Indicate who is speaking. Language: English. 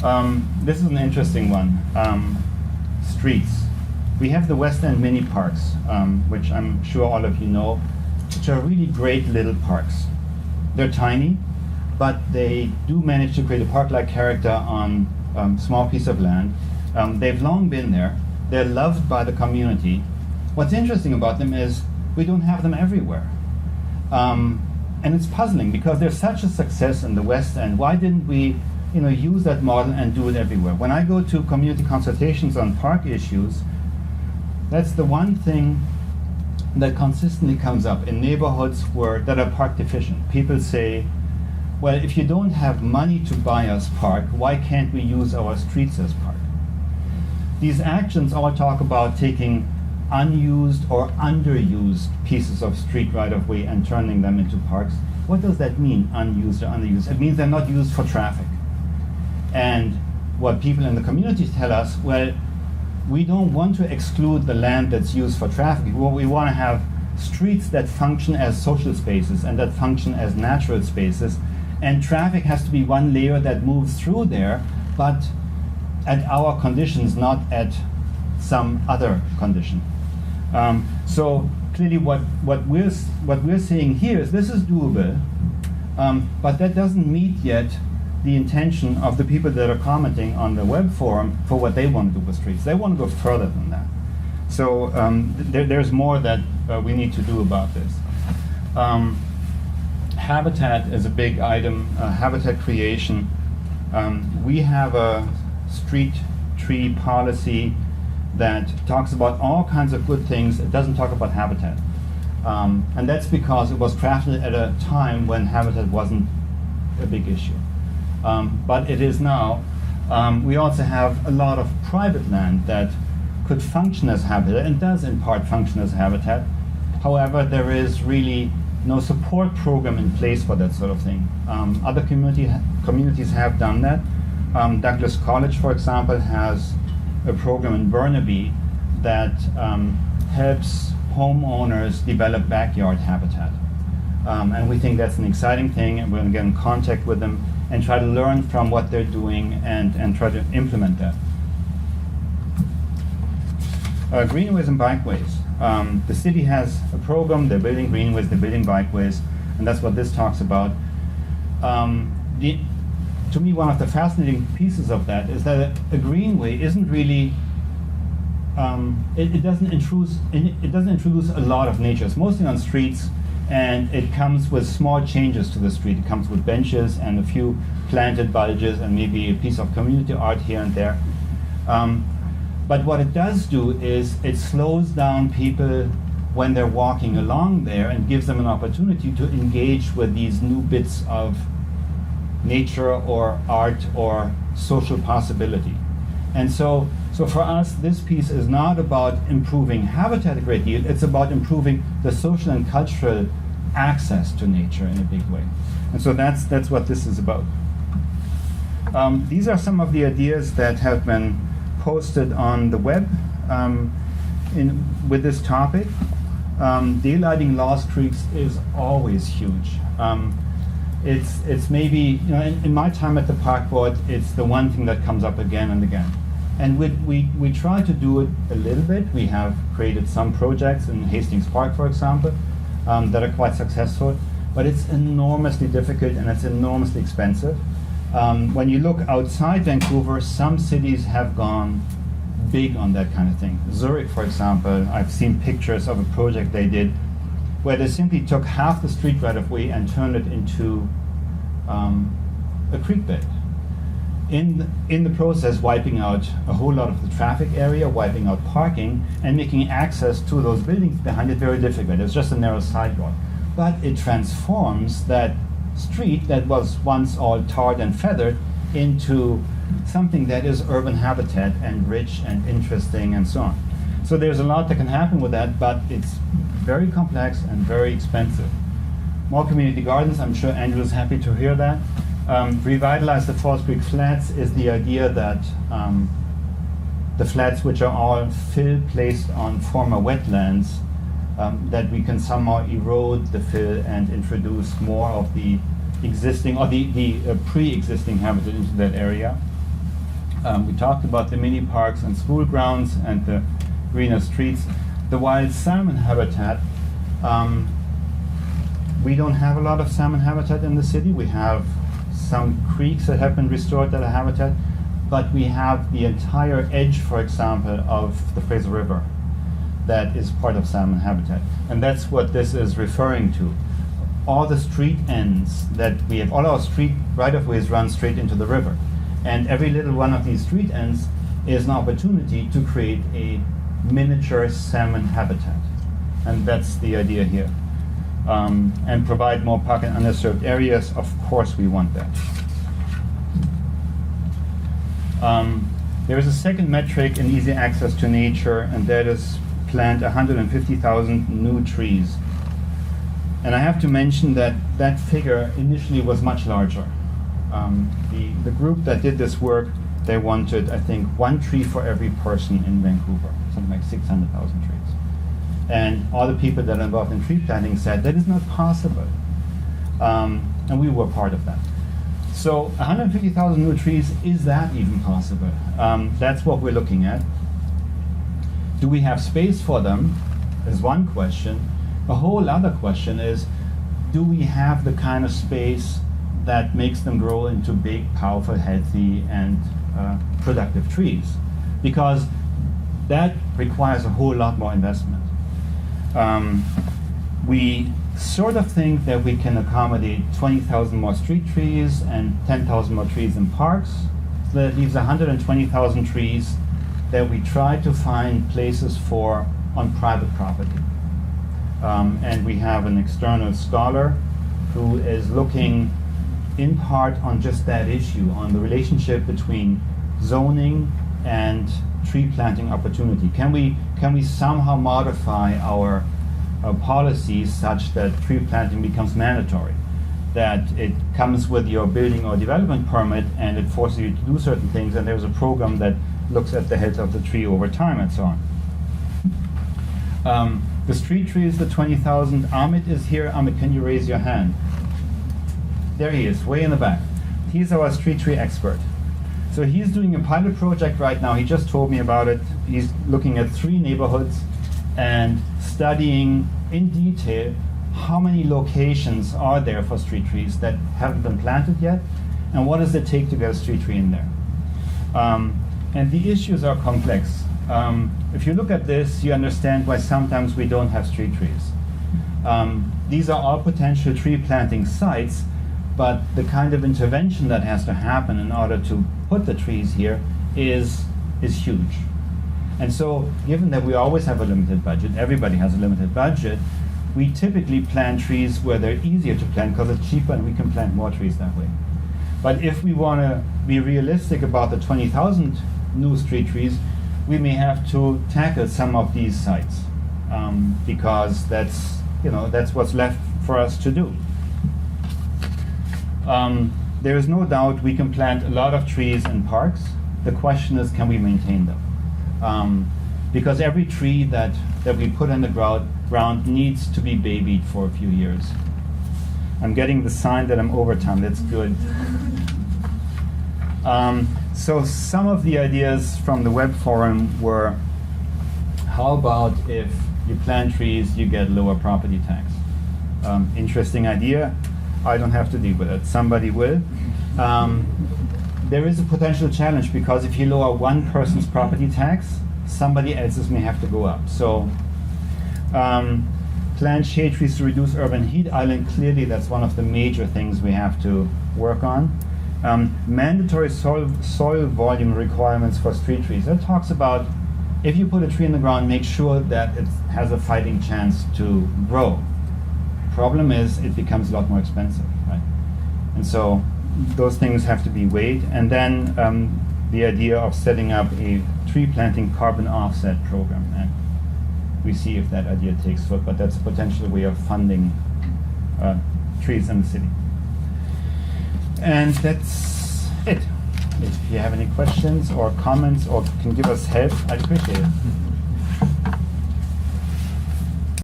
Speaker 1: This is an interesting one. Streets. We have the West End mini parks, which I'm sure all of you know, which are really great little parks. They're tiny, but they do manage to create a park-like character on a small piece of land. They've long been there. They're loved by the community. What's interesting about them is we don't have them everywhere. And it's puzzling because they're such a success in the West End. Why didn't we use that model and do it everywhere? When I go to community consultations on park issues, that's the one thing that consistently comes up in neighborhoods that are park deficient. People say, well, if you don't have money to buy us park, why can't we use our streets as park? These actions all talk about taking unused or underused pieces of street right-of-way and turning them into parks. What does that mean, unused or underused? It means they're not used for traffic. And what people in the community tell us, well, we don't want to exclude the land that's used for traffic. We want to have streets that function as social spaces and that function as natural spaces. And traffic has to be one layer that moves through there, but at our conditions, not at some other condition. So clearly what we're seeing here is this is doable, but that doesn't meet yet the intention of the people that are commenting on the web forum for what they want to do with streets. They want to go further than that. So there's more that we need to do about this. Habitat is a big item, habitat creation. We have a street tree policy that talks about all kinds of good things. It doesn't talk about habitat. And that's because it was crafted at a time when habitat wasn't a big issue. But it is now. We also have a lot of private land that could function as habitat and does in part function as habitat. However, there is really no support program in place for that sort of thing. Other communities have done that. Douglas College, for example, has a program in Burnaby that helps homeowners develop backyard habitat. And we think that's an exciting thing, and we're going to get in contact with them and try to learn from what they're doing and try to implement that. Greenways and bikeways. The city has a program, they're building greenways, they're building bikeways, and that's what this talks about. To me, one of the fascinating pieces of that is that a greenway isn't really, it doesn't introduce a lot of nature. It's mostly on streets, and it comes with small changes to the street. It comes with benches and a few planted bulges and maybe a piece of community art here and there. But what it does do is it slows down people when they're walking along there and gives them an opportunity to engage with these new bits of nature or art or social possibility. And so for us, this piece is not about improving habitat a great deal, it's about improving the social and cultural access to nature in a big way. And so that's what this is about. These are some of the ideas that have been posted on the web with this topic. Daylighting lost creeks is always huge. It's maybe, in my time at the park board, it's the one thing that comes up again and again. And we try to do it a little bit. We have created some projects in Hastings Park, for example, that are quite successful, but it's enormously difficult and it's enormously expensive. When you look outside Vancouver, some cities have gone big on that kind of thing. Zurich, for example, I've seen pictures of a project they did where they simply took half the street right-of-way and turned it into a creek bed. In the process, wiping out a whole lot of the traffic area, wiping out parking, and making access to those buildings behind it very difficult. It's just a narrow sidewalk. But it transforms that street that was once all tarred and feathered into something that is urban habitat and rich and interesting and so on. So there's a lot that can happen with that, but it's very complex and very expensive. More community gardens, I'm sure Andrew's happy to hear that. Revitalize the Falls Creek Flats is the idea that the flats, which are all fill placed on former wetlands, that we can somehow erode the fill and introduce more of the existing or the pre-existing habitat into that area. We talked about the mini parks and school grounds and the greener streets. The wild salmon habitat, we don't have a lot of salmon habitat in the city. We have some creeks that have been restored that are habitat, but we have the entire edge, for example, of the Fraser River that is part of salmon habitat. And that's what this is referring to. All the street ends that we have, all our street right-of-ways run straight into the river. And every little one of these street ends is an opportunity to create a miniature salmon habitat. And that's the idea here. And provide more park and underserved areas. Of course we want that. There is a second metric in easy access to nature, and that is plant 150,000 new trees. And I have to mention that that figure initially was much larger. The group that did this work, they wanted, I think, 1 tree for every person in Vancouver, something like 600,000 trees. And all the people that are involved in tree planting said that is not possible. And we were part of that. So 150,000 new trees, is that even possible? That's what we're looking at. Do we have space for them is one question. A whole other question is, do we have the kind of space that makes them grow into big, powerful, healthy, and productive trees? Because that requires a whole lot more investment. We sort of think that we can accommodate 20,000 more street trees and 10,000 more trees in parks. So that leaves 120,000 trees that we try to find places for on private property. And we have an external scholar who is looking in part on just that issue, on the relationship between zoning and tree planting opportunity. Can we somehow modify our policies such that tree planting becomes mandatory? That it comes with your building or development permit and it forces you to do certain things, and there's a program that looks at the health of the tree over time and so on. The street trees, the 20,000, Amit is here. Amit, can you raise your hand? There he is, way in the back. He's our street tree expert. So he's doing a pilot project right now. He just told me about it. He's looking at 3 neighborhoods and studying in detail how many locations are there for street trees that haven't been planted yet, and what does it take to get a street tree in there. And the issues are complex. If you look at this, you understand why sometimes we don't have street trees. These are all potential tree planting sites, but the kind of intervention that has to happen in order to put the trees here is huge. And so, given that we always have a limited budget, everybody has a limited budget, we typically plant trees where they're easier to plant because it's cheaper and we can plant more trees that way. But if we want to be realistic about the 20,000 new street trees, we may have to tackle some of these sites because that's what's left for us to do. There is no doubt we can plant a lot of trees in parks. The question is, can we maintain them? Because every tree that we put in the ground needs to be babied for a few years. I'm getting the sign that I'm over time. That's good. So some of the ideas from the web forum were, how about if you plant trees, you get lower property tax? Interesting idea. I don't have to deal with it. Somebody will. There is a potential challenge because if you lower one person's property tax, somebody else's may have to go up. So plant shade trees to reduce urban heat island. Clearly, that's one of the major things we have to work on. Mandatory soil volume requirements for street trees. That talks about if you put a tree in the ground, make sure that it has a fighting chance to grow. Problem is, it becomes a lot more expensive, right? And so those things have to be weighed. And then the idea of setting up a tree planting carbon offset program. And we see if that idea takes foot, but that's a potential way of funding trees in the city. And that's it. If you have any questions or comments or can give us help, I'd appreciate it.